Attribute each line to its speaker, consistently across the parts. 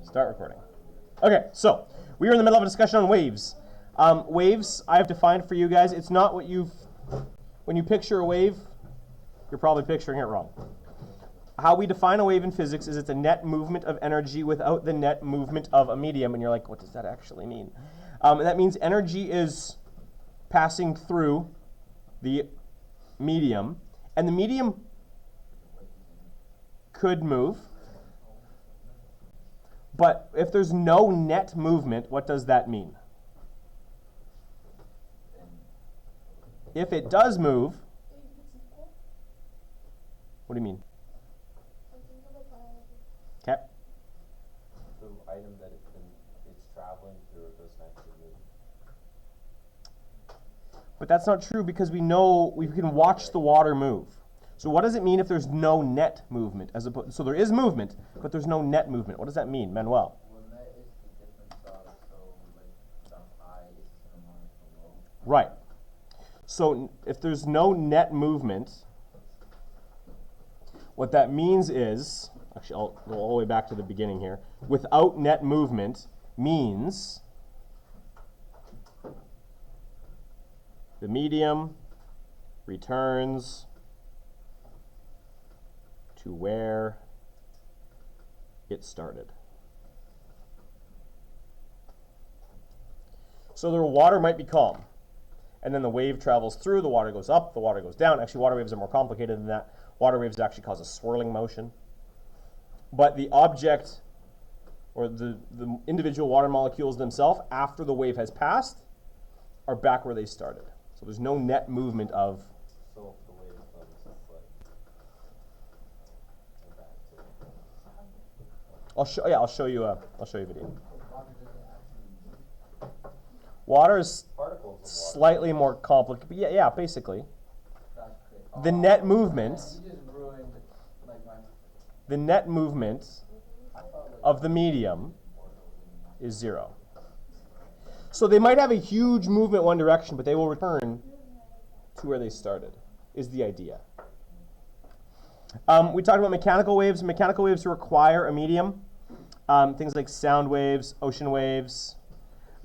Speaker 1: Start recording. Okay, so we are in the middle of a discussion on waves. Waves, I have defined for you guys. It's not what when you picture a wave, you're probably picturing it wrong. How we define a wave in physics is it's a net movement of energy without the net movement of a medium. And you're like, what does that actually mean? And that means energy is passing through the medium, and the medium could move. But if there's no net movement, what does that mean? If it does move, what do you mean? Okay.
Speaker 2: The item that it's traveling through it doesn't actually move.
Speaker 1: But that's not true because we know we can watch the water move. So what does it mean if there's no net movement? So there is movement, but there's no net movement. What does that mean, Manuel?
Speaker 3: Well, net is the difference of, so like the high is harmonic below.
Speaker 1: Right. So if there's no net movement, what that means is, actually I'll go all the way back to the beginning here. Without net movement means the medium returns to where it started. So the water might be calm, and then the wave travels through, the water goes up, the water goes down. Actually, water waves are more complicated than that. Water waves actually cause a swirling motion. But the object, or the individual water molecules themselves, after the wave has passed, are back where they started. So there's no net movement of.
Speaker 2: So if the wave comes, it's like
Speaker 1: I'll show you a video. Water is
Speaker 2: particles of water.
Speaker 1: slightly more complicated. Yeah, basically. The net movement.
Speaker 3: You just ruined like my.
Speaker 1: The net movement of the medium is 0. So they might have a huge movement one direction, but they will return to where they started, is the idea. We talked about mechanical waves. Mechanical waves require a medium. Things like sound waves, ocean waves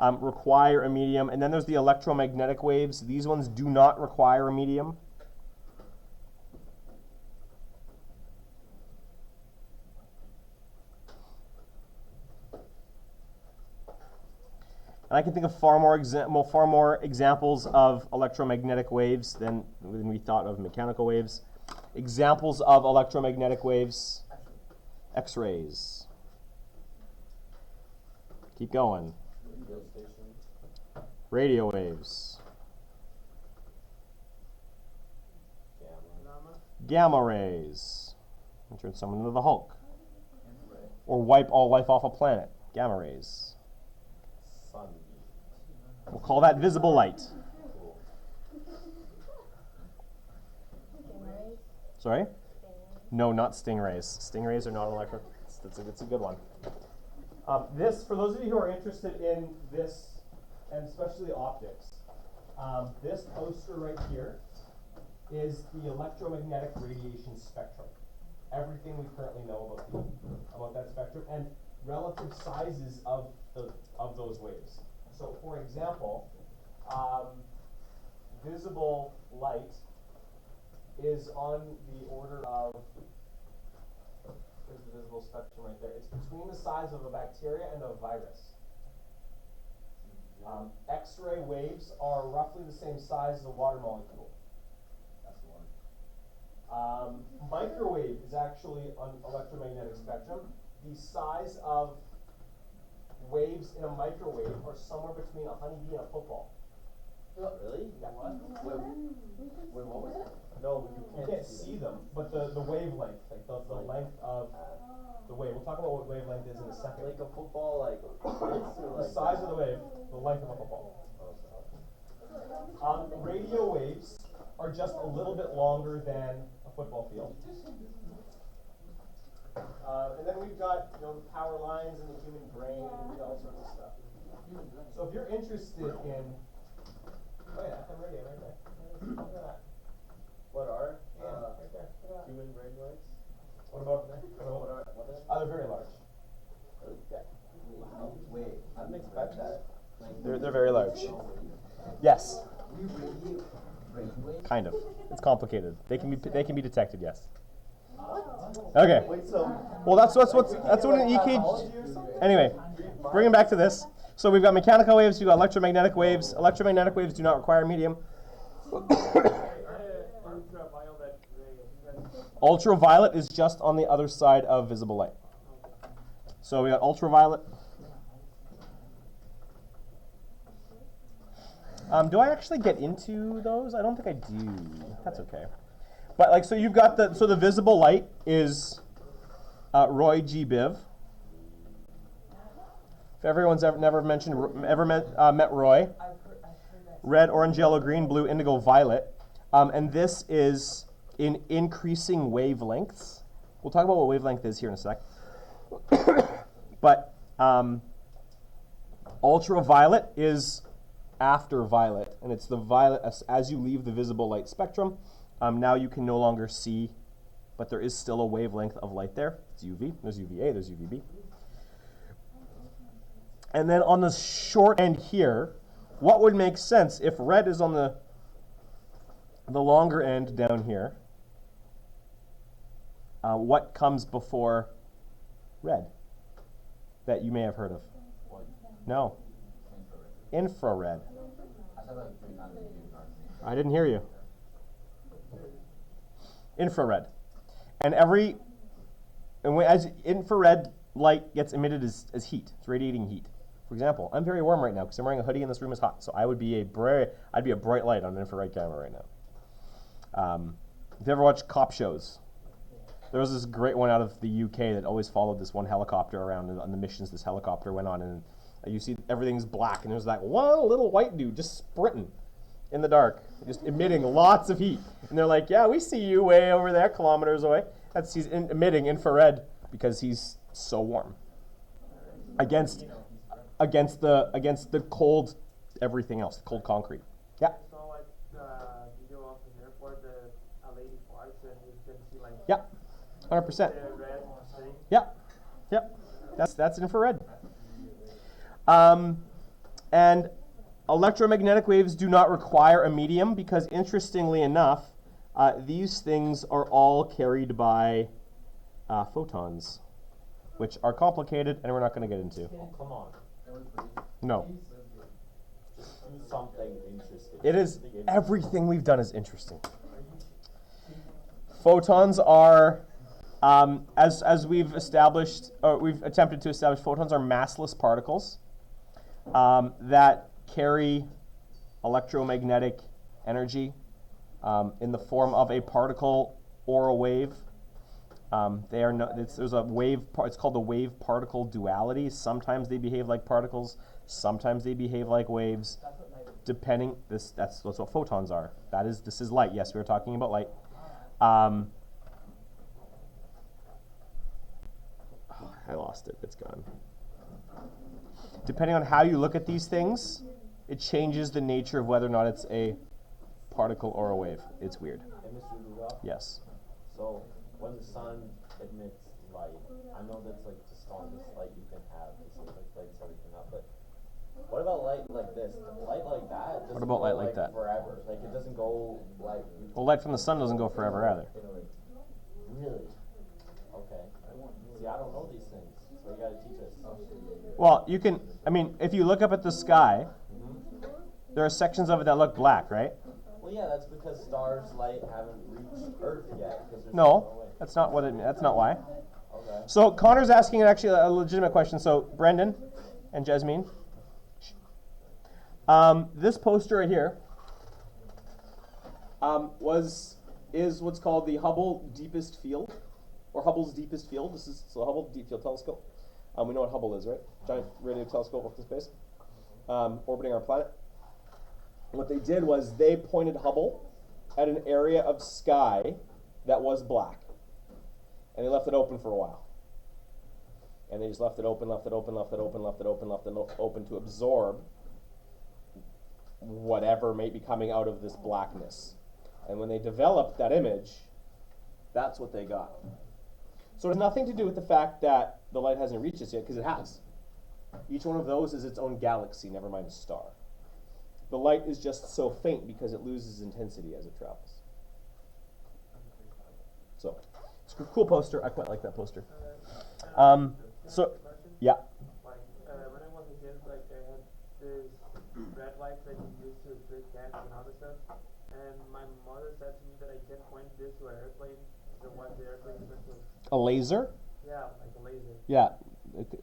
Speaker 1: require a medium. And then there's the electromagnetic waves. These ones do not require a medium. And I can think of far more examples of electromagnetic waves than we thought of mechanical waves. Examples of electromagnetic waves: X-rays. Keep going.
Speaker 2: Radio stations.
Speaker 1: Radio waves. Gamma rays. And turn someone into the Hulk. Or wipe all life off a planet. Gamma rays.
Speaker 2: Sun.
Speaker 1: We'll call that visible light.
Speaker 2: Cool.
Speaker 1: Sorry? No, not stingrays. Stingrays are not electric. It's a good one. This, for those of you who are interested in this, and especially optics, this poster right here is the electromagnetic radiation spectrum. Everything we currently know about that spectrum and relative sizes of those waves. So, for example, visible light is on the order of, there's the visible spectrum right there. It's between the size of a bacteria and a virus. X-ray waves are roughly the same size as a water molecule. That's the one. Microwave is actually an electromagnetic spectrum. The size of waves in a microwave are somewhere between a honeybee and a football.
Speaker 2: Really?
Speaker 1: Yeah.
Speaker 2: What? Wait, what was that?
Speaker 1: No, you can't see them, but the wavelength, like the length of the wave. We'll talk about what wavelength is in a second.
Speaker 2: Like a football, like this, or
Speaker 1: The
Speaker 2: like
Speaker 1: size of the wave, the length of a football. Radio waves are just a little bit longer than a football field. And then we've got the power lines and the human brain and all sorts of stuff. So if you're interested in, oh yeah, FM radio right there. Look at that.
Speaker 2: what are
Speaker 1: Right there. Look at that.
Speaker 2: human brain waves?
Speaker 1: What about
Speaker 2: What are
Speaker 1: they're very large.
Speaker 2: Really?
Speaker 1: Yeah. are very large. Yes. Kind of. It's complicated. They can be detected. Yes. Okay. Well, that's what an EKG. Anyway, bringing back to this. So we've got mechanical waves. We've got electromagnetic waves. Electromagnetic waves do not require medium. Ultraviolet is just on the other side of visible light. So we got ultraviolet. Do I actually get into those? I don't think I do. That's okay. But like, so you've got the visible light is Roy G. Biv. If everyone's ever met Roy, red, orange, yellow, green, blue, indigo, violet, and this is in increasing wavelengths. We'll talk about what wavelength is here in a sec. But ultraviolet is after violet, and it's the violet as you leave the visible light spectrum. Now you can no longer see, but there is still a wavelength of light there. It's UV. There's UVA. There's UVB. And then on the short end here, what would make sense if red is on the longer end down here? What comes before red that you may have heard of? No. Infrared. I didn't hear you. Infrared. And as infrared light gets emitted as heat, it's radiating heat. For example, I'm very warm right now because I'm wearing a hoodie and this room is hot. So I'd be a bright light on an infrared camera right now. If you ever watched cop shows, there was this great one out of the UK that always followed this one helicopter around, and on the missions this helicopter went on, and you see everything's black, and there's that one little white dude just sprinting in the dark, just emitting lots of heat. And they're like, yeah, we see you way over there, kilometers away. He's emitting infrared because he's so warm. Against the cold everything else, the cold concrete. Yeah.
Speaker 4: So like video off the airport, a lady farts and you can see like
Speaker 1: 100%.
Speaker 4: the red thing.
Speaker 1: Yep. That's infrared. And electromagnetic waves do not require a medium because, interestingly enough, these things are all carried by photons, which are complicated and we're not going to get into.
Speaker 2: Oh, come on.
Speaker 1: No.
Speaker 2: Just do something interesting.
Speaker 1: It is, everything we've done is interesting. Photons are, as we've established, or we've attempted to establish, photons are massless particles that carry electromagnetic energy in the form of a particle or a wave. There's a wave. It's called the wave-particle duality. Sometimes they behave like particles. Sometimes they behave like waves. Depending, that's what photons are. This is light. Yes, we were talking about light. I lost it. It's gone. Depending on how you look at these things, it changes the nature of whether or not it's a particle or a wave. It's weird.
Speaker 2: Hey, Mr. Rudolph?
Speaker 1: Yes.
Speaker 2: So, when the sun emits light, I know that's like the strongest light you can have, because like lights everything up, but what about light like this? Light like that doesn't
Speaker 1: What about
Speaker 2: go
Speaker 1: light like that?
Speaker 2: forever. Like it doesn't go like
Speaker 1: Well, light from the sun doesn't go forever either.
Speaker 2: really? Okay. See, I don't know these things, so you gotta teach us.
Speaker 1: Well, if you look up at the sky, there are sections of it that look black, right?
Speaker 2: Well, yeah, that's because stars' light haven't reached Earth yet. Because there's
Speaker 1: No, that's not what it means. That's not why.
Speaker 2: Okay.
Speaker 1: So Connor's asking actually a legitimate question. So Brendan and Jasmine, this poster right here is what's called the Hubble Deepest Field, or Hubble's Deepest Field. This is the Hubble Deep Field Telescope. We know what Hubble is, right? Giant radio telescope up in space, orbiting our planet. What they did was they pointed Hubble at an area of sky that was black. And they left it open for a while. And they just left it open to absorb whatever may be coming out of this blackness. And when they developed that image, that's what they got. So it has nothing to do with the fact that the light hasn't reached us yet, because it has. Each one of those is its own galaxy, never mind a star. The light is just so faint because it loses intensity as it travels. So, it's a cool poster. I quite like that poster. So, yeah.
Speaker 4: Like, when I was a kid, like, I had this red light that you use to trick cats and other stuff. And my mother said to me that I can't point this to an airplane, so what the airplane is going to.
Speaker 1: A laser?
Speaker 4: Yeah, like a laser.
Speaker 1: Yeah.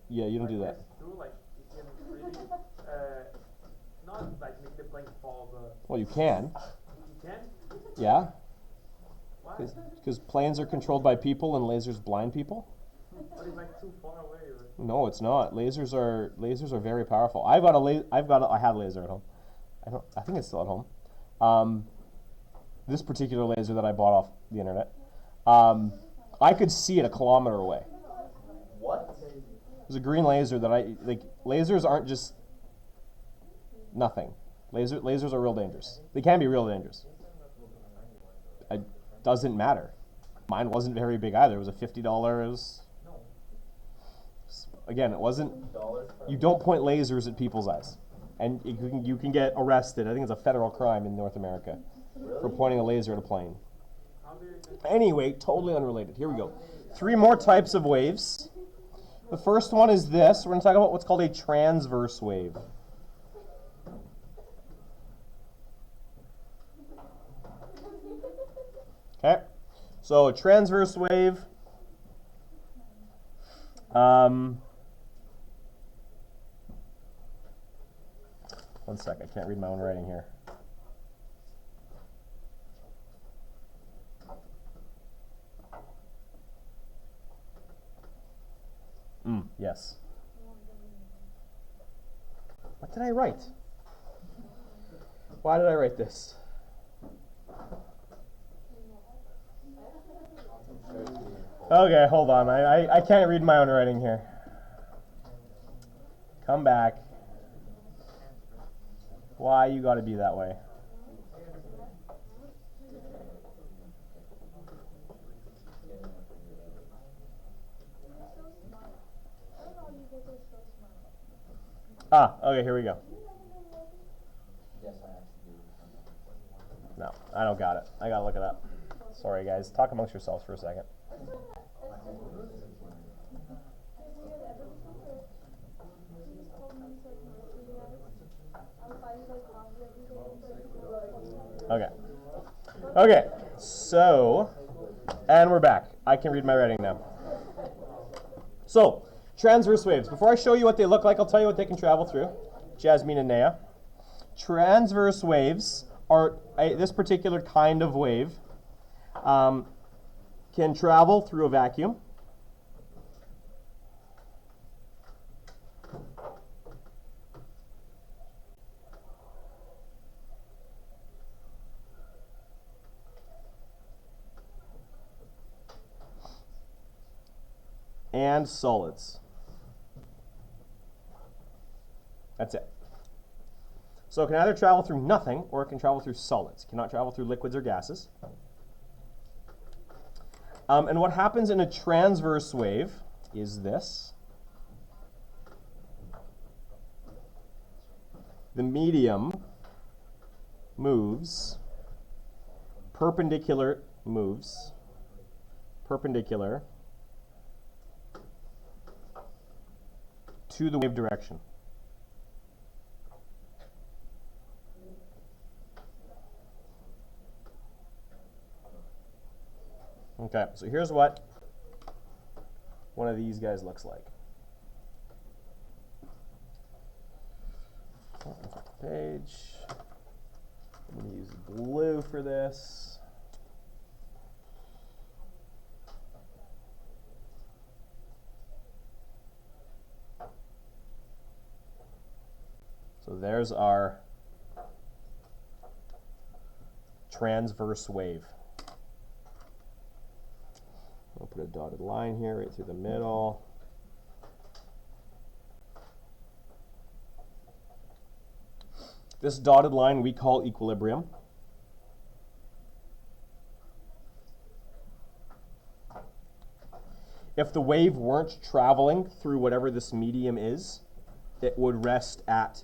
Speaker 1: Yeah, you don't do that.
Speaker 4: That's true, like, you can really, not like make the plane fall, but.
Speaker 1: Well, you can.
Speaker 4: You can?
Speaker 1: Yeah.
Speaker 4: Why?
Speaker 1: Because planes are controlled by people and lasers blind people.
Speaker 4: But it's like too far away, right?
Speaker 1: No, it's not. Lasers are very powerful. I had a laser at home. I think it's still at home. This particular laser that I bought off the internet, I could see it a kilometer away.
Speaker 2: What?
Speaker 1: It was a green laser that lasers aren't just nothing. Lasers are real dangerous. They can be real dangerous. It doesn't matter. Mine wasn't very big either. It was a $50. Again, it wasn't. You don't point lasers at people's eyes, and you can get arrested. I think it's a federal crime in North America for pointing a laser at a plane. Anyway, totally unrelated. Here we go. 3 more types of waves. The first one is this. We're going to talk about what's called a transverse wave. Okay, so a transverse wave. One sec, I can't read my own writing here. Yes. What did I write? Why did I write this? Okay, hold on. I can't read my own writing here. Come back. Why you gotta be that way? Okay, here we go. No, I don't got it. I gotta look it up. Sorry, guys. Talk amongst yourselves for a second. Okay, so, and we're back. I can read my writing now. So, transverse waves. Before I show you what they look like, I'll tell you what they can travel through. Jasmine and Naya. Transverse waves are, this particular kind of wave can travel through a vacuum. And solids. That's it. So it can either travel through nothing or it can travel through solids. It cannot travel through liquids or gases. And what happens in a transverse wave is this. The medium moves perpendicular to the wave direction. Okay, so here's what one of these guys looks like. Page. I'm going to use blue for this. So there's our transverse wave. I'll put a dotted line here right through the middle. This dotted line we call equilibrium. If the wave weren't traveling through whatever this medium is, it would rest at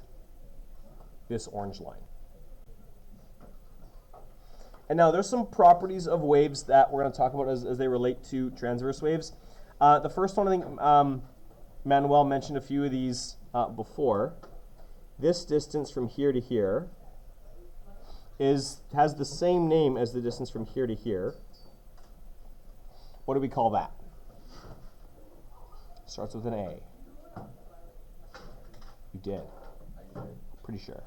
Speaker 1: this orange line. And now there's some properties of waves that we're going to talk about as they relate to transverse waves. The first one, I think Manuel mentioned a few of these before. This distance from here to here has the same name as the distance from here to here. What do we call that? Starts with an A. You did. Pretty sure.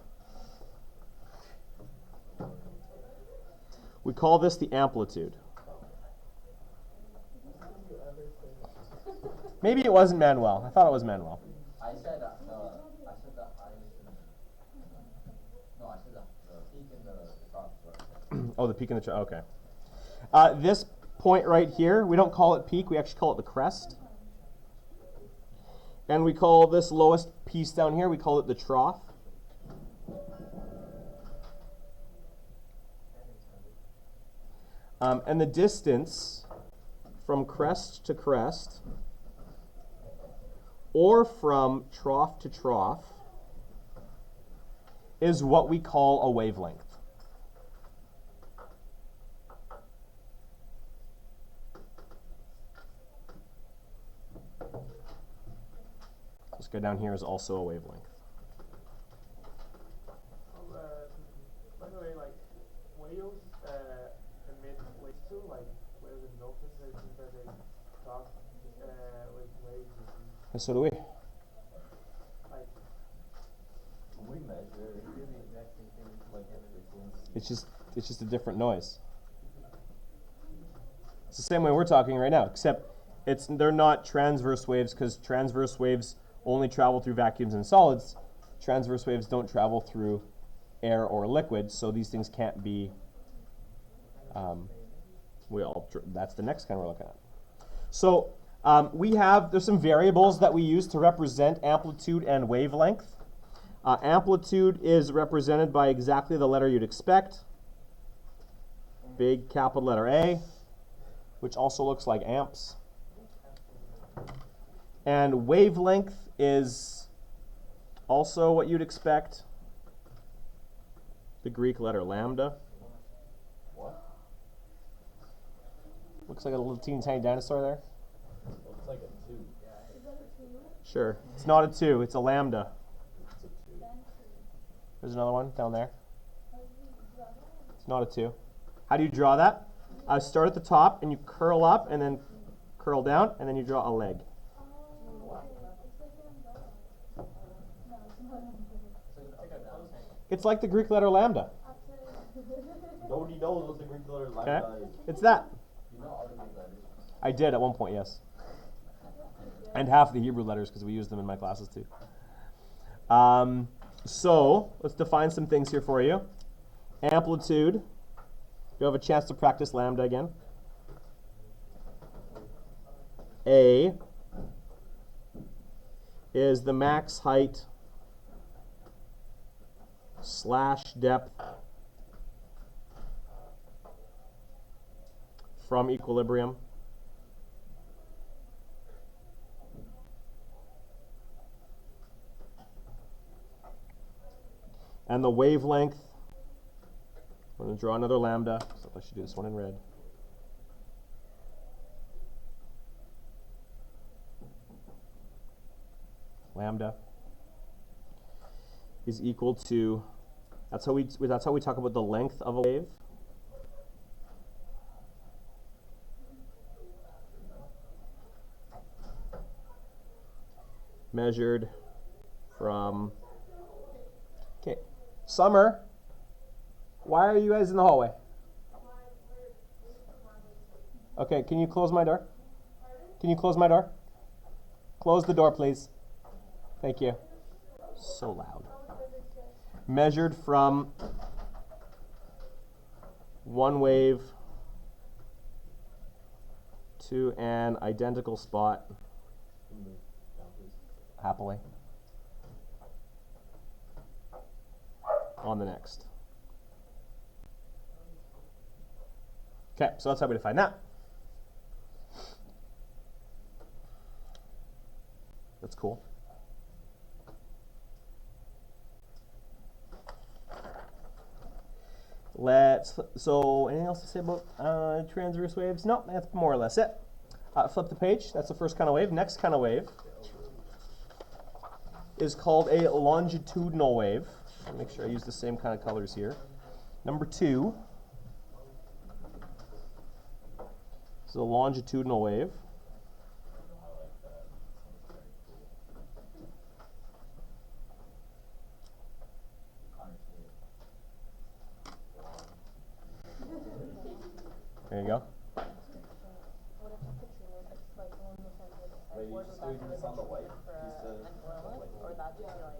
Speaker 1: We call this the amplitude. Maybe it wasn't Manuel. I thought it was Manuel.
Speaker 3: I said the highest. No, I said the peak in the trough. Right?
Speaker 1: Oh, the peak in the trough. Okay. This point right here, we don't call it peak. We actually call it the crest. And we call this lowest piece down here, we call it the trough. And the distance from crest to crest, or from trough to trough, is what we call a wavelength. This guy down here is also a wavelength.
Speaker 4: By the way, like whales emit waves too, like whales and dolphins. I think that they talk with waves.
Speaker 1: And so do we.
Speaker 4: Like
Speaker 2: We measure the exact same thing, like frequency.
Speaker 1: It's just a different noise. It's the same way we're talking right now, except they're not transverse waves, because transverse waves only travel through vacuums and solids. Transverse waves don't travel through air or liquid, so these things can't be. That's the next kind we're looking at. So there's some variables that we use to represent amplitude and wavelength. Amplitude is represented by exactly the letter you'd expect. Big capital letter A, which also looks like amps. And wavelength is also what you'd expect. The Greek letter lambda.
Speaker 2: What?
Speaker 1: Looks like a little teeny tiny dinosaur there.
Speaker 2: Looks like a 2.
Speaker 1: Sure. It's not a 2, it's a lambda.
Speaker 2: It's a 2.
Speaker 1: There's another one down there. It's not a 2. How do you draw that? Start at the top and you curl up and then curl down and then you draw a leg. It's like the Greek letter lambda.
Speaker 2: Nobody knows what the Greek letter lambda is.
Speaker 1: It's that.
Speaker 3: You know all the Greek letters.
Speaker 1: I did at one point, yes. And half the Hebrew letters, because we use them in my classes too. So let's define some things here for you. Amplitude. You have a chance to practice lambda again. A is the max height / depth from equilibrium. And the wavelength, we're going to draw another lambda, so I should do this one in red. Lambda is equal to, that's how we talk about the length of a wave. Measured from, okay, Summer, why are you guys in the hallway? Okay, can you close my door? Can you close my door? Close the door, please. Thank you. So loud. Measured from one wave to an identical spot. Happily. On the next. Okay, so that's how we define that. That's cool. So anything else to say about transverse waves? No, that's more or less it. Flip the page. That's the first kind of wave. Next kind of wave is called a longitudinal wave. I'll make sure I use the same kind of colors here. Number 2 is a longitudinal wave. There you go.
Speaker 2: Wait, you just doing this on the white?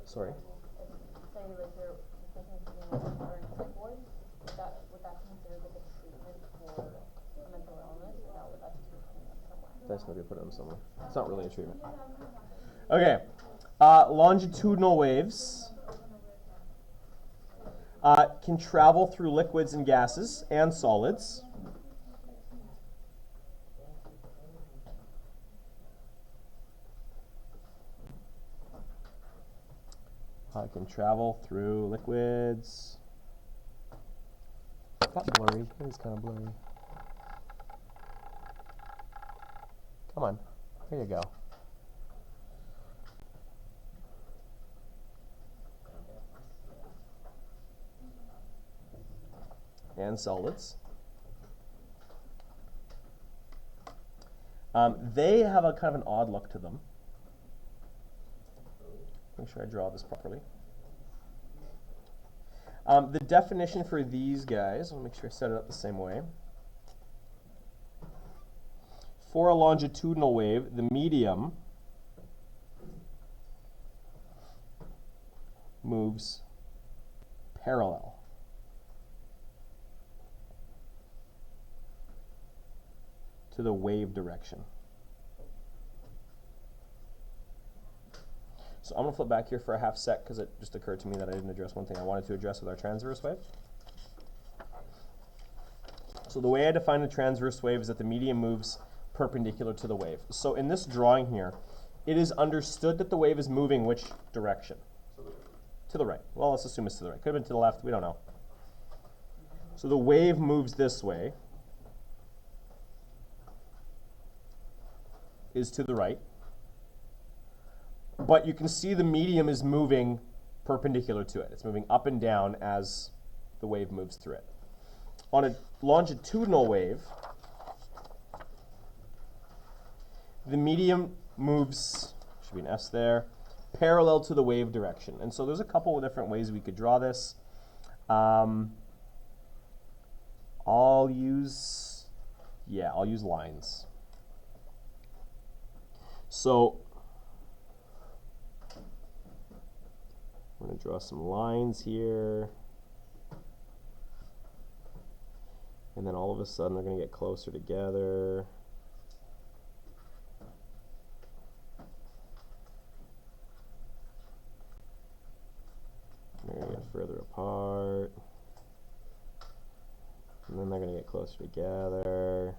Speaker 1: Sorry.
Speaker 5: Say like you're thinking of doing like a whiteboard, would that consider like a treatment for a mental illness, or no, would that just be putting them somewhere?
Speaker 1: That's not going to put them somewhere. It's not really a treatment. Okay. Longitudinal waves can travel through liquids and gases and solids. It can travel through liquids. That's blurry. It is kind of blurry. Come on. There you go. And solids. They have a kind of an odd look to them. Make sure I draw this properly. The definition for these guys, I'll make sure I set it up the same way. For a longitudinal wave, the medium moves parallel to the wave direction. So I'm going to flip back here for a half sec because it just occurred to me that I didn't address one thing I wanted to address with our transverse wave. So the way I define a transverse wave is that the medium moves perpendicular to the wave. So in this drawing here, it is understood that the wave is moving which direction? To the right. Well, let's assume it's to the right. Could have been to the left. We don't know. So the wave moves this way, is to the right. But you can see the medium is moving perpendicular to it. It's moving up and down as the wave moves through it. On a longitudinal wave, the medium moves, should be an S there, parallel to the wave direction. And so there's a couple of different ways we could draw this. I'll use lines. So I'm going to draw some lines here. And then all of a sudden they're going to get closer together. They're going to get further apart. And then they're going to get closer together.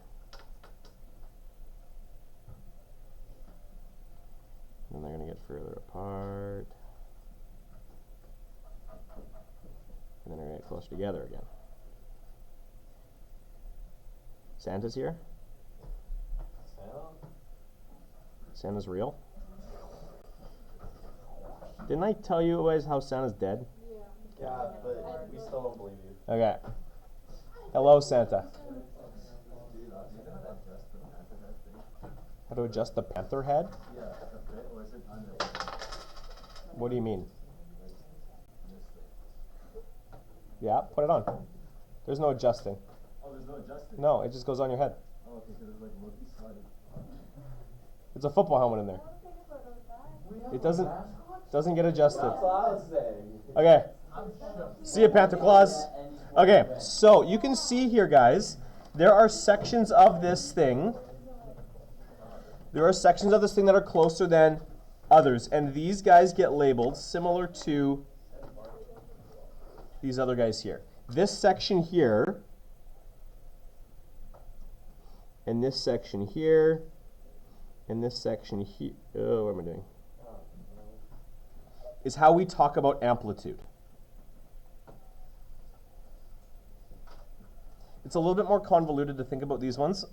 Speaker 1: And then they're going to get further apart. And then they're going to get closer together again. Santa's here? Santa's real? Didn't I tell you guys how Santa's dead?
Speaker 2: Yeah, but we still don't believe you.
Speaker 1: Okay. Hello, Santa. How to adjust the panther head? What do you mean? Yeah, put it on. There's no adjusting.
Speaker 3: Oh, there's no adjusting?
Speaker 1: No, it just goes on your head.
Speaker 3: Oh, okay, so there's like Loki sliding.
Speaker 1: It's a football helmet in there. It doesn't get adjusted.
Speaker 2: That's what I was saying.
Speaker 1: Okay. See you, Panther Claus. Okay, so you can see here, guys, there are sections of this thing. There are sections of this thing that are closer than others, and these guys get labeled similar to these other guys here. This section here, and this section here, and this section here. Oh, what am I doing? Is how we talk about amplitude. It's a little bit more convoluted to think about these ones,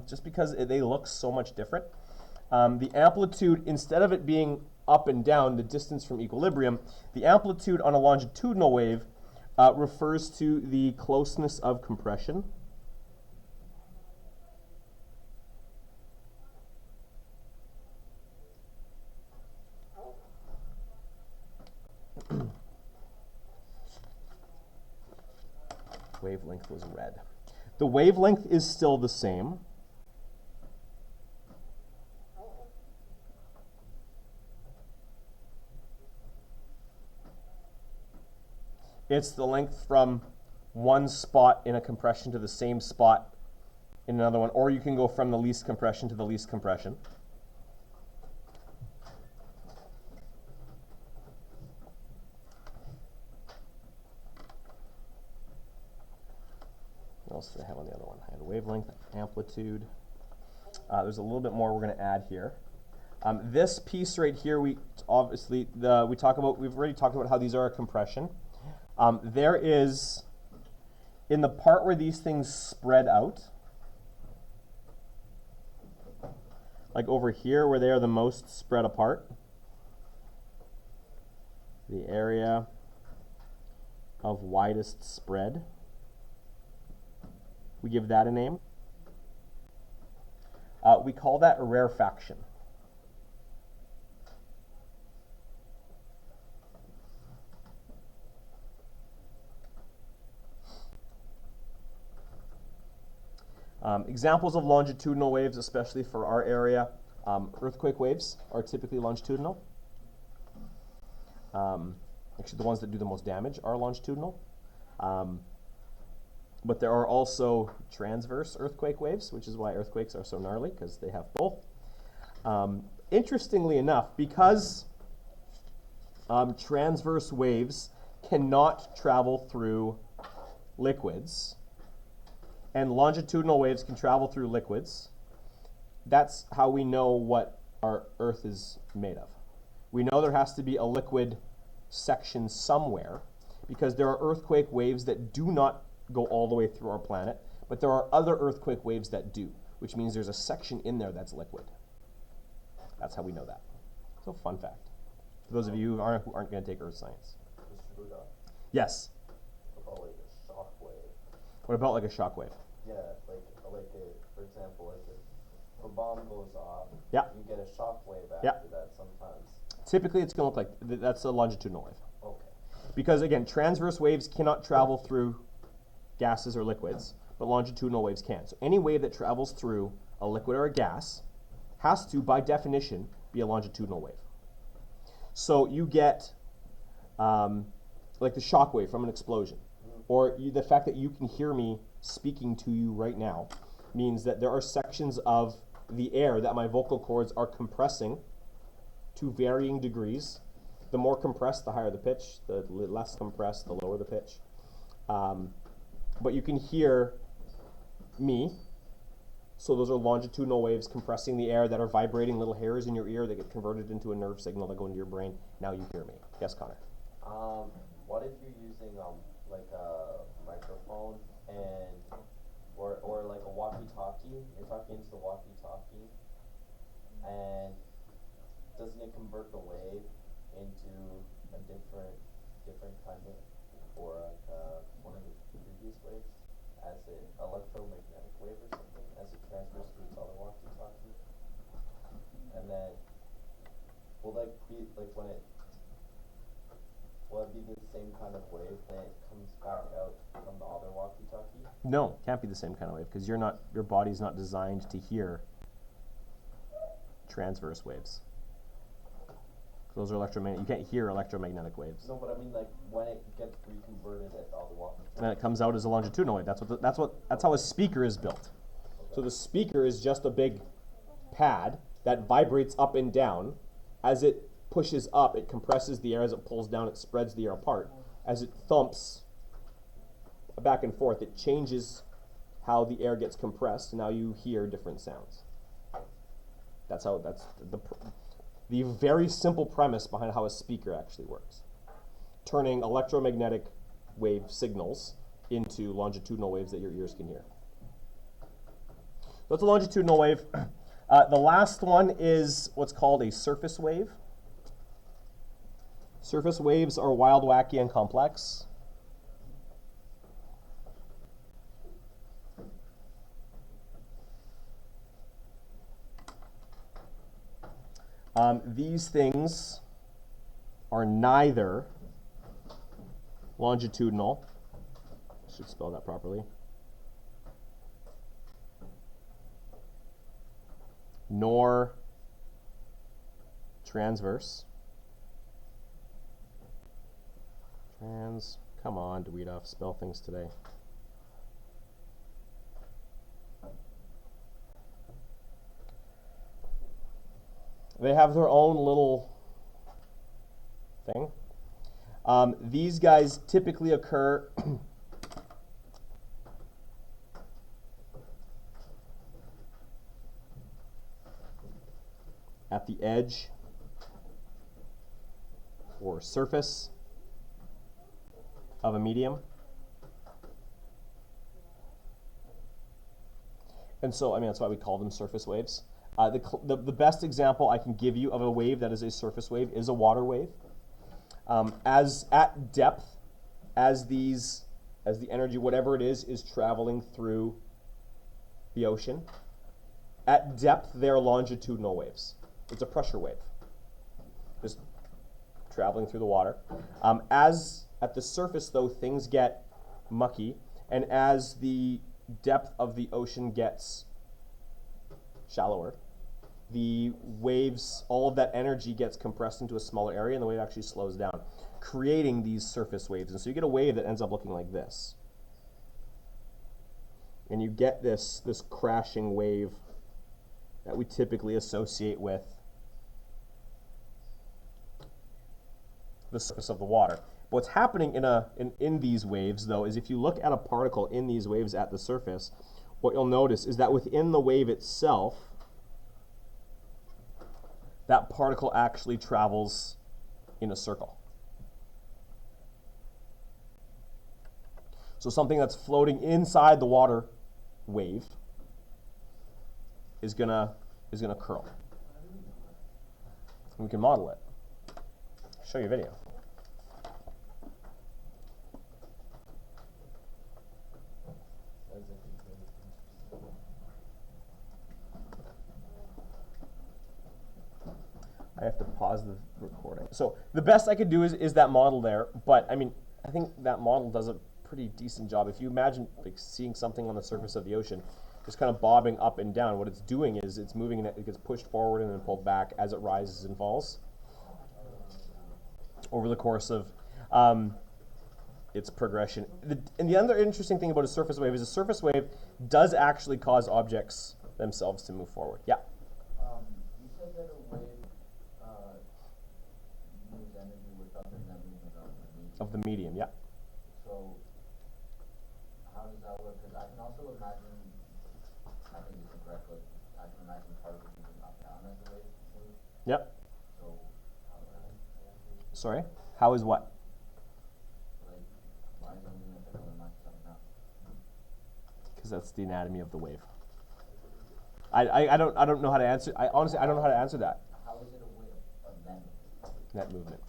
Speaker 1: just because they look so much different. The amplitude, instead of it being up and down, the distance from equilibrium, the amplitude on a longitudinal wave refers to the closeness of compression. Wavelength was red. The wavelength is still the same. It's the length from one spot in a compression to the same spot in another one, or you can go from the least compression to the least compression. What else did I have on the other one? I had wavelength, amplitude. There's a little bit more we're going to add here. This piece right here, we obviously we've already talked about how these are a compression. There is, in the part where these things spread out, like over here where they are the most spread apart, the area of widest spread, we give that a name. We call that a rarefaction. Examples of longitudinal waves, especially for our area, earthquake waves are typically longitudinal. Actually, the ones that do the most damage are longitudinal. But there are also transverse earthquake waves, which is why earthquakes are so gnarly, because they have both. Interestingly enough, because transverse waves cannot travel through liquids, and longitudinal waves can travel through liquids, that's how we know what our Earth is made of. We know there has to be a liquid section somewhere, because there are earthquake waves that do not go all the way through our planet, but there are other earthquake waves that do, which means there's a section in there that's liquid. That's how we know that. So, fun fact. For those of you who aren't going to take earth science.
Speaker 2: Mr. Buddha,
Speaker 1: Yes.
Speaker 2: about like a shock wave.
Speaker 1: What about like a shock wave?
Speaker 2: Yeah, for example, if a bomb goes off,
Speaker 1: Yeah.
Speaker 2: you get a shock wave after
Speaker 1: Yeah.
Speaker 2: that sometimes.
Speaker 1: Typically, it's going to look like that's a longitudinal wave.
Speaker 2: Okay.
Speaker 1: Because again, transverse waves cannot travel through gases or liquids, but longitudinal waves can. So any wave that travels through a liquid or a gas has to, by definition, be a longitudinal wave. So you get like the shock wave from an explosion, or the fact that you can hear me speaking to you right now means that there are sections of the air that my vocal cords are compressing to varying degrees. The more compressed, the higher the pitch. The less compressed, the lower the pitch. But you can hear me. So those are longitudinal waves compressing the air that are vibrating little hairs in your ear that get converted into a nerve signal that go into your brain. Now you hear me. Yes, Connor?
Speaker 2: What if you're using like a microphone and or like a walkie-talkie? You're talking into the walkie-talkie, and doesn't it convert the wave into a different kind of, or like one of the previous waves, as an electromagnetic wave or something, as it transfers through its other walkie-talkie? And then will that be like when it will it be the same kind of wave when it comes back out from the other walkie-talkie?
Speaker 1: No, can't be the same kind of wave because your body's not designed to hear transverse waves. Those are electromagnetic. You can't hear electromagnetic waves.
Speaker 2: No, but I mean like when it gets reconverted at the other walkie-talkie.
Speaker 1: And it comes out as a longitudinal wave. That's how a speaker is built. So the speaker is just a big pad that vibrates up and down. As it pushes up, it compresses the air. As it pulls down, it spreads the air apart. As it thumps back and forth, it changes how the air gets compressed. Now you hear different sounds. That's the very simple premise behind how a speaker actually works. Turning electromagnetic wave signals into longitudinal waves that your ears can hear. So that's a longitudinal wave. The last one is what's called a surface wave. Surface waves are wild, wacky, and complex. These things are neither longitudinal, I should spell that properly, nor transverse. Come on, Dweeduff, spell things today. They have their own little thing. These guys typically occur at the edge or surface of a medium. And so, I mean, that's why we call them surface waves. The best example I can give you of a wave that is a surface wave is a water wave. As at depth, as the energy, whatever it is traveling through the ocean, at depth they're longitudinal waves. It's a pressure wave, just traveling through the water. As at the surface, though, things get mucky, and as the depth of the ocean gets shallower, the waves, all of that energy gets compressed into a smaller area, and the wave actually slows down, creating these surface waves. And so you get a wave that ends up looking like this. And you get this crashing wave that we typically associate with the surface of the water. But what's happening in these waves, though, is if you look at a particle in these waves at the surface, what you'll notice is that within the wave itself, that particle actually travels in a circle. So something that's floating inside the water wave is gonna curl. We can model it. Show you a video. I have to pause the recording. So the best I could do is that model there, but I mean, I think that model does a pretty decent job. If you imagine like seeing something on the surface of the ocean, just kind of bobbing up and down, what it's doing is it's moving and it gets pushed forward and then pulled back as it rises and falls over the course of its progression. And the other interesting thing about a surface wave is a surface wave does actually cause objects themselves to move forward. Yeah?
Speaker 3: You said that a wave moves energy without the net movement of the medium.
Speaker 1: Of the medium, yeah.
Speaker 3: So, how does that work? Because I can also imagine, I think this is correct, but I can imagine particles moving up down as the wave moves.
Speaker 1: Yep.
Speaker 3: So, how does that?
Speaker 1: Sorry? How is what?
Speaker 3: Like, why is it moving up and not coming up?
Speaker 1: Because that's the anatomy of the wave. I don't know how to answer. I honestly don't know how to answer that.
Speaker 3: How is it a wave of
Speaker 1: Net movement.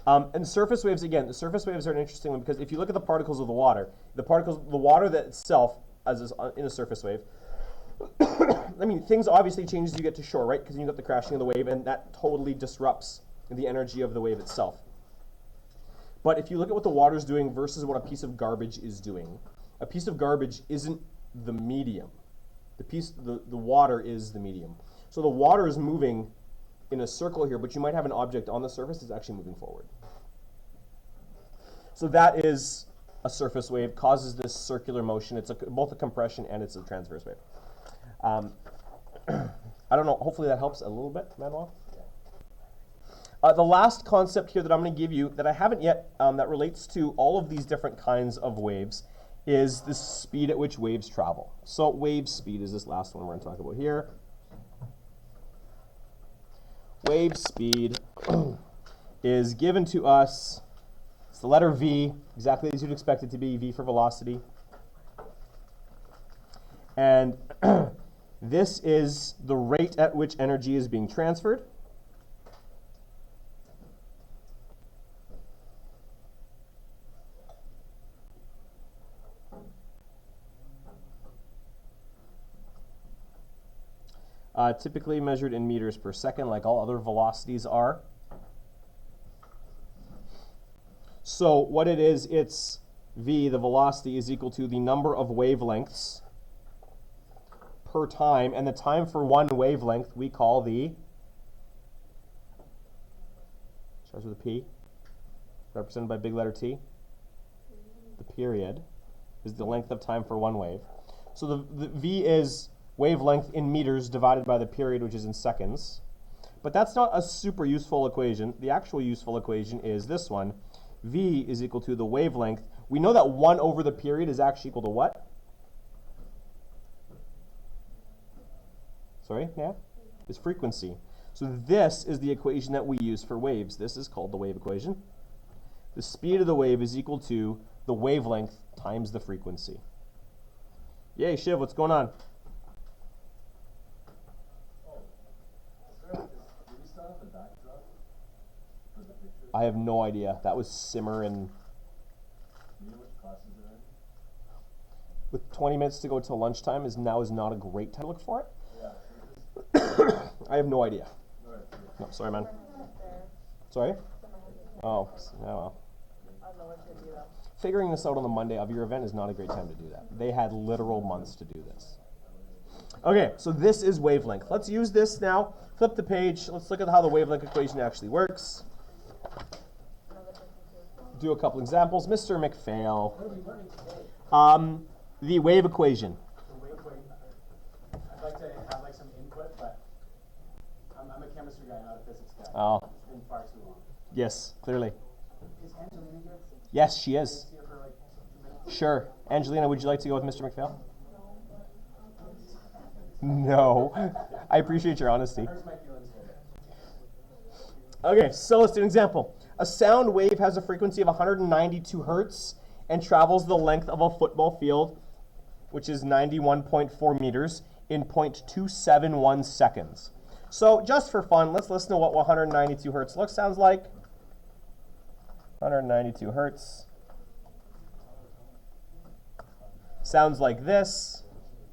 Speaker 1: And surface waves, again, the surface waves are an interesting one because if you look at the particles of the water that itself, as is in a surface wave, I mean, things obviously change as you get to shore, right? Because you got the crashing of the wave, and that totally disrupts the energy of the wave itself. But if you look at what the water is doing versus what a piece of garbage is doing, a piece of garbage isn't the medium. The water is the medium. So the water is moving in a circle here, but you might have an object on the surface that's actually moving forward. So that is a surface wave, causes this circular motion. It's both a compression and it's a transverse wave. I don't know, hopefully that helps a little bit, Manuel. The last concept here that I'm going to give you that I haven't yet, that relates to all of these different kinds of waves, is the speed at which waves travel. So wave speed is this last one we're going to talk about here. Wave speed is given to us, It's the letter V, exactly as you'd expect it to be, V for velocity. And this is the rate at which energy is being transferred. Typically measured in meters per second, like all other velocities are. So what it is, it's V, the velocity, is equal to the number of wavelengths per time, and the time for one wavelength we call the, starts with a P, represented by big letter T. The period is the length of time for one wave. So the V is wavelength in meters divided by the period, which is in seconds. But that's not a super useful equation. The actual useful equation is this one. V is equal to the wavelength. We know that 1 over the period is actually equal to what? Sorry, yeah? Is frequency. So this is the equation that we use for waves. This is called the wave equation. The speed of the wave is equal to the wavelength times the frequency. Yay, Shiv, what's going on? I have no idea. That was Simmer and... With 20 minutes to go till lunchtime, now is not a great time to look for it? I have no idea. No, sorry, man. Sorry? Oh, well. Figuring this out on the Monday of your event is not a great time to do that. They had literal months to do this. Okay, so this is wavelength. Let's use this now. Flip the page. Let's look at how the wavelength equation actually works. Do a couple examples. Mr. McPhail. The wave equation.
Speaker 6: I'd like to have some input, but I'm a chemistry guy, not a physics guy.
Speaker 1: Oh.
Speaker 6: It's been far too long.
Speaker 1: Yes, clearly.
Speaker 6: Is Angelina here?
Speaker 1: Yes, she is.
Speaker 6: Is here for 2 minutes?
Speaker 1: Sure. Angelina, would you like to go with Mr. McPhail? No. I appreciate your honesty.
Speaker 6: Hurts my feelings a little bit.
Speaker 1: Okay, so let's do an example. A sound wave has a frequency of 192 hertz and travels the length of a football field, which is 91.4 meters, in 0.271 seconds. So just for fun, let's listen to what 192 hertz sounds like. 192 hertz. Sounds like this.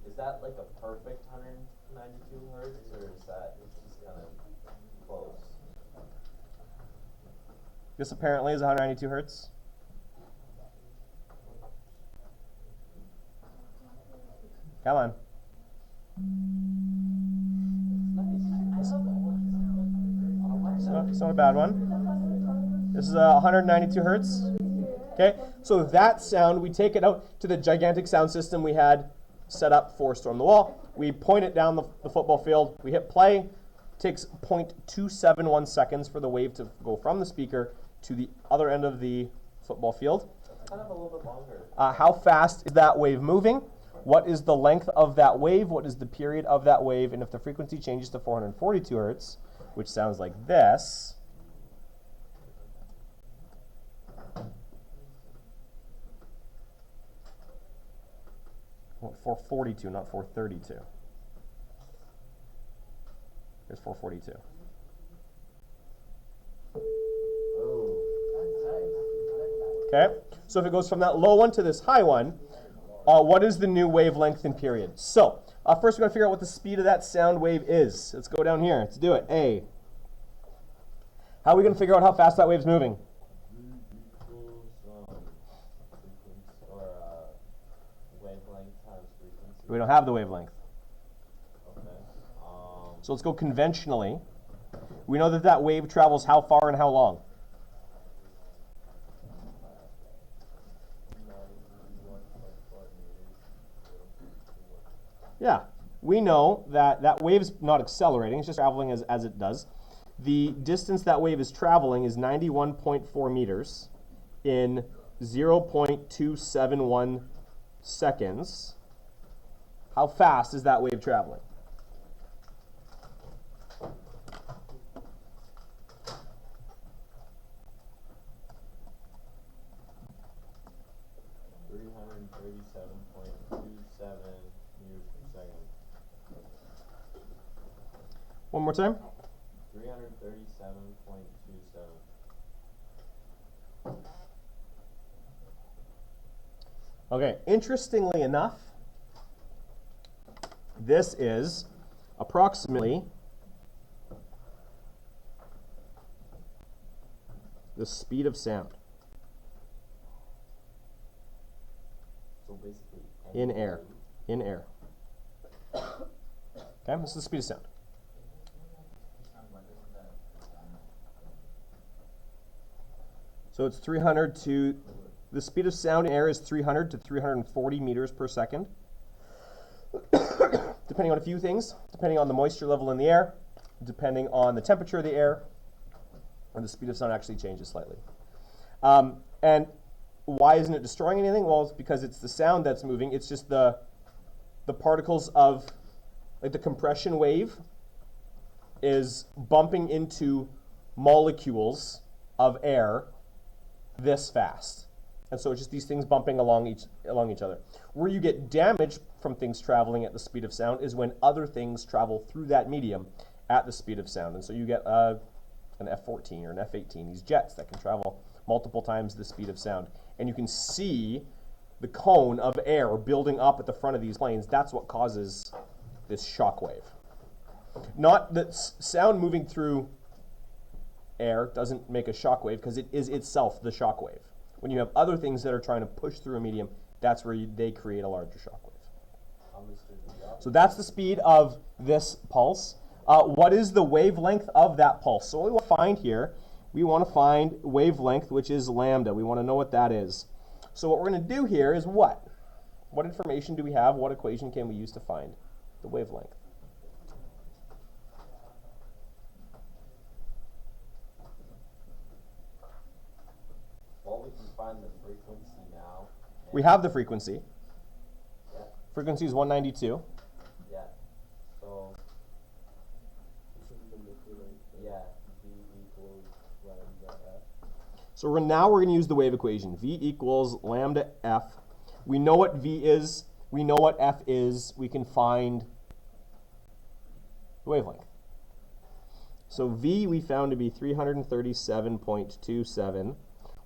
Speaker 2: Is that like a perfect 192 hertz, or is that just kind of close?
Speaker 1: This apparently is 192 hertz. Come on. It's not a bad one. This is 192 hertz. Okay, so that sound, we take it out to the gigantic sound system we had set up for Storm the Wall. We point it down the football field. We hit play. It takes 0.271 seconds for the wave to go from the speaker to the other end of the football field.
Speaker 2: That's kind of a little bit longer.
Speaker 1: How fast is that wave moving? What is the length of that wave? What is the period of that wave? And if the frequency changes to 442 hertz, which sounds like this, well, 442, not 432. Here's 442. Okay, so if it goes from that low one to this high one, what is the new wavelength and period? So, first we're going to figure out what the speed of that sound wave is. Let's go down here. Let's do it. A. How are we going to figure out how fast that wave's moving?
Speaker 2: Wavelength times frequency.
Speaker 1: We don't have the wavelength.
Speaker 2: Okay.
Speaker 1: So let's go conventionally. We know that that wave travels how far and how long? Yeah, we know that that wave is not accelerating, it's just traveling as it does. The distance that wave is traveling is 91.4 meters in 0.271 seconds. How fast is that wave traveling?
Speaker 2: 337.27 meters per second.
Speaker 1: One more time.
Speaker 2: 337.27.
Speaker 1: Okay, interestingly enough, this is approximately the speed of sound
Speaker 2: So basically,
Speaker 1: in
Speaker 2: any
Speaker 1: air.
Speaker 2: wave-
Speaker 1: In air. Okay, this is the speed of sound.
Speaker 3: What is that?
Speaker 1: So it's 300 to, the speed of sound in air is 300 to 340 meters per second. Depending on a few things, depending on the moisture level in the air, depending on the temperature of the air, and the speed of sound actually changes slightly. And why isn't it destroying anything? Well, it's because it's the sound that's moving. It's just the particles of, like the compression wave is bumping into molecules of air this fast. And so it's just these things bumping along each other. Where you get damage from things traveling at the speed of sound is when other things travel through that medium at the speed of sound. And so you get an F-14 or an F-18, these jets that can travel multiple times the speed of sound. And you can see the cone of air building up at the front of these planes. That's what causes this shock wave. Not that sound moving through air doesn't make a shock wave, because it is itself the shock wave. When you have other things that are trying to push through a medium, that's where they create a larger shock wave. So that's the speed of this pulse. What is the wavelength of that pulse? So what we want to find here, we want to find wavelength, which is lambda. We want to know what that is. So what we're going to do here is what? What information do we have? What equation can we use to find the wavelength?
Speaker 2: Well, we can find the frequency now.
Speaker 1: We have the frequency.
Speaker 2: Yeah,
Speaker 1: Frequency is 192.
Speaker 2: yeah. So, yeah, V equals lambda F.
Speaker 1: So now we're going to use the wave equation. V equals lambda F. We know what V is. We know what F is. We can find the wavelength. So V we found to be 337.27.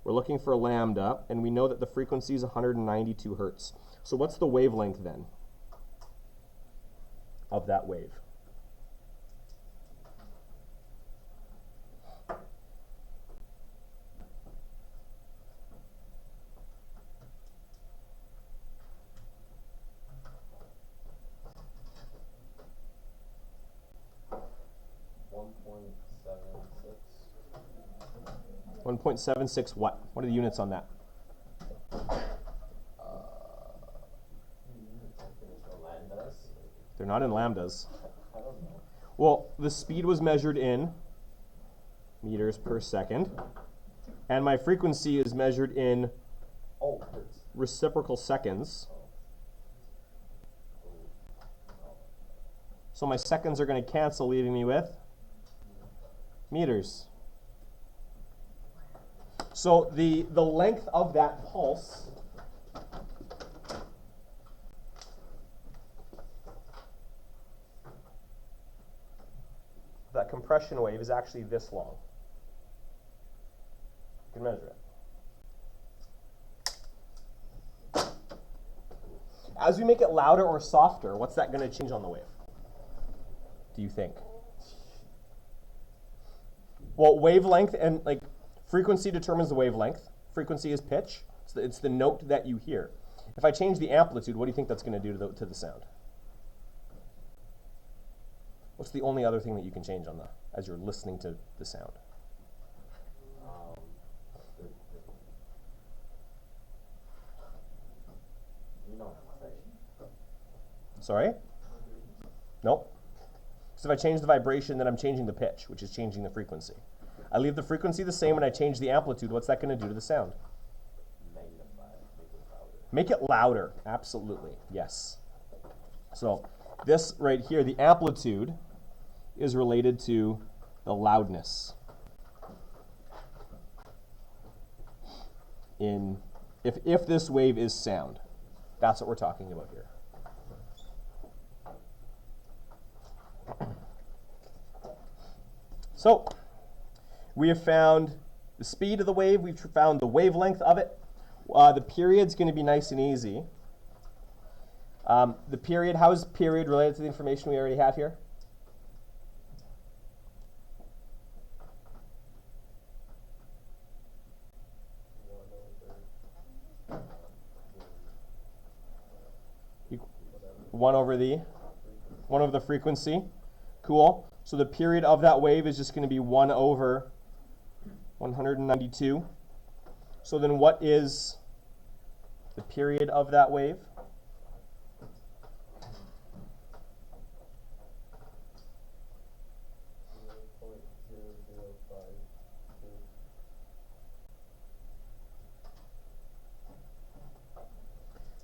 Speaker 1: We're looking for lambda, and we know that the frequency is 192 hertz. So what's the wavelength then of that wave?
Speaker 2: .76.
Speaker 1: 1.76 what? What are the units on that?
Speaker 2: Lambdas?
Speaker 1: They're not in lambdas.
Speaker 2: I don't know.
Speaker 1: Well, the speed was measured in meters per second, and my frequency is measured in
Speaker 2: Oh, hertz.
Speaker 1: reciprocal seconds. So my seconds are going to cancel, leaving me with meters. So the length of that pulse that compression wave is actually this long. You can measure it. As we make it louder or softer, what's that going to change on the wave? Do you think? Well, wavelength and like frequency determines the wavelength. Frequency is pitch. It's the note that you hear. If I change the amplitude, what do you think that's going to do to the sound? What's the only other thing that you can change as you're listening to the sound?
Speaker 2: The, you know, say.
Speaker 1: Sorry? Nope. So if I change the vibration, then I'm changing the pitch, which is changing the frequency. I leave the frequency the same when I change the amplitude. What's that going to do to the sound?
Speaker 2: Magnify, make it louder.
Speaker 1: Make it louder. Absolutely. Yes. So this right here, the amplitude is related to the loudness. If this wave is sound. That's what we're talking about here. So, we have found the speed of the wave, we've found the wavelength of it. The period's going to be nice and easy. The period, how is period related to the information we already have here? One over the frequency. Cool. So the period of that wave is just going to be 1 over 192. So then what is the period of that wave?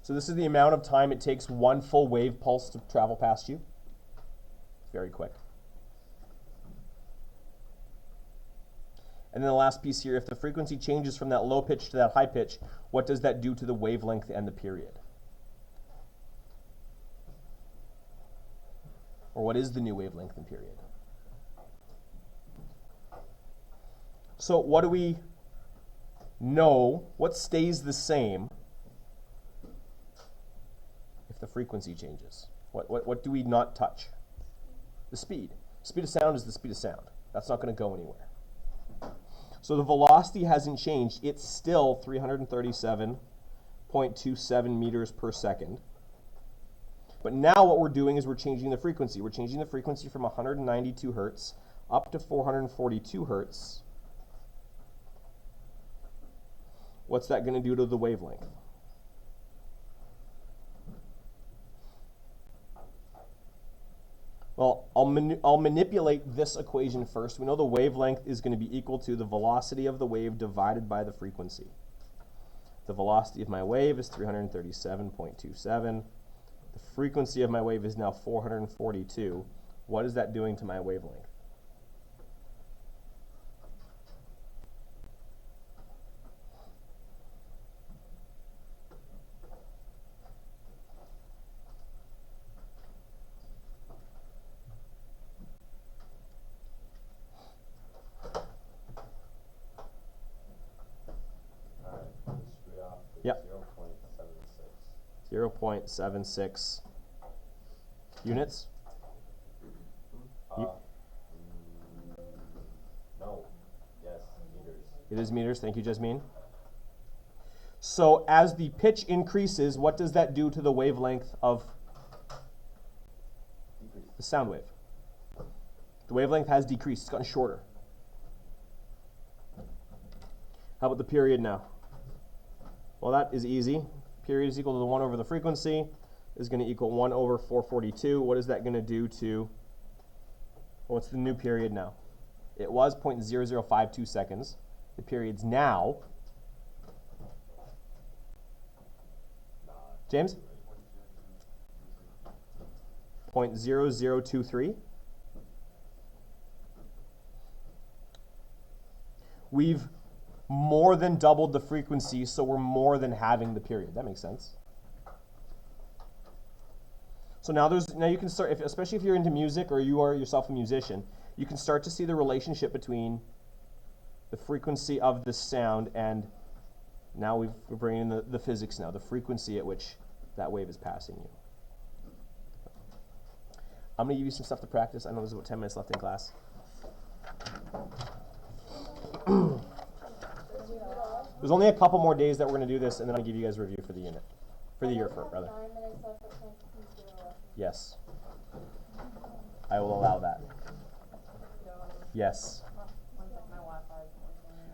Speaker 1: So this is the amount of time it takes one full wave pulse to travel past you. It's very quick. And then the last piece here, if the frequency changes from that low pitch to that high pitch, what does that do to the wavelength and the period? Or what is the new wavelength and period? So what do we know? What stays the same if the frequency changes? What do we not touch? The speed. Speed of sound is the speed of sound. That's not going to go anywhere. So the velocity hasn't changed. It's still 337.27 meters per second. But now what we're doing is we're changing the frequency. We're changing the frequency from 192 hertz up to 442 hertz. What's that going to do to the wavelength? Well, I'll manipulate this equation first. We know the wavelength is going to be equal to the velocity of the wave divided by the frequency. The velocity of my wave is 337.27. The frequency of my wave is now 442. What is that doing to my wavelength? Yep. 0.76 units.
Speaker 2: No. Yes, meters.
Speaker 1: It is meters. Thank you, Jasmine. So as the pitch increases, what does that do to the wavelength of the sound wave? The wavelength has decreased. It's gotten shorter. How about the period now? Well, that is easy. Period is equal to the 1 over the frequency is going to equal 1 over 442. What is that going to do to, what's the new period now? It was 0.0052 seconds. The period's now, James? 0.0023. We've more than doubled the frequency, so we're more than having the period. That makes sense. So now you can start, especially if you're into music or you are yourself a musician, you can start to see the relationship between the frequency of the sound and now we're bringing in the physics now, the frequency at which that wave is passing you. I'm going to give you some stuff to practice. I know there's about 10 minutes left in class. There's only a couple more days that we're going to do this, and then I'll give you guys a review for the unit. For the year, rather. Yes. I will allow that. Yes.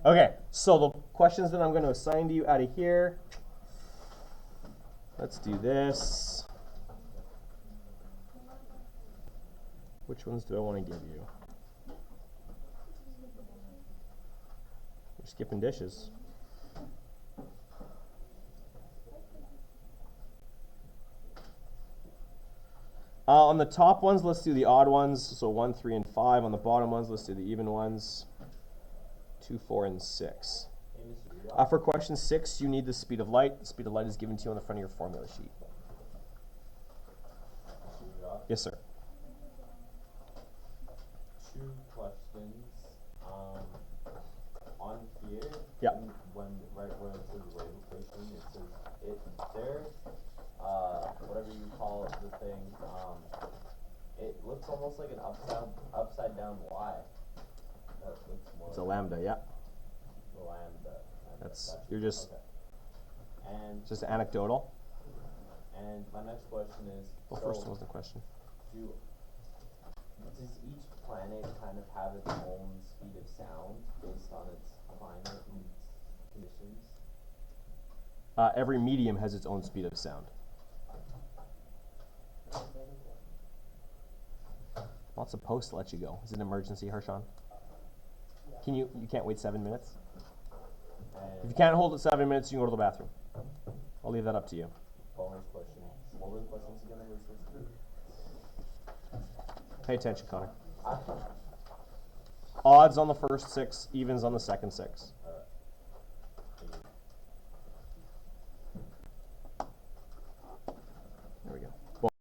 Speaker 1: Okay, so the questions that I'm going to assign to you out of here. Let's do this. Which ones do I want to give you? We're skipping dishes. On the top ones, let's do the odd ones. So 1, 3, and 5. On the bottom ones, let's do the even ones. 2, 4, and 6.
Speaker 2: Hey, Mr. Green,
Speaker 1: For question 6, you need the speed of light. The speed of light is given to you on the front of your formula sheet.
Speaker 2: Shoot it off.
Speaker 1: Yes, sir.
Speaker 2: 2 questions. On here,
Speaker 1: Yeah.
Speaker 2: when right where it says wave equation, it says it there. Whatever you call the thing. It looks almost like an upside down Y. That looks more.
Speaker 1: It's a
Speaker 2: like
Speaker 1: lambda, yeah.
Speaker 2: lambda.
Speaker 1: That's,
Speaker 2: Gotcha.
Speaker 1: you're just,
Speaker 2: Okay. And
Speaker 1: just anecdotal.
Speaker 2: my next question is.
Speaker 1: Well,
Speaker 2: so
Speaker 1: first was the question.
Speaker 2: Does each planet kind of have its own speed of sound based on its climate and its conditions?
Speaker 1: Every medium has its own speed of sound. Lots of posts to let you go. Is it an emergency, Harshawn? You can't wait 7 minutes? If you can't hold it 7 minutes, you can go to the bathroom. I'll leave that up to you.
Speaker 2: Bonus question. What were the questions again? Number 6?
Speaker 1: Pay attention, Connor. Odds on the first 6, evens on the second 6.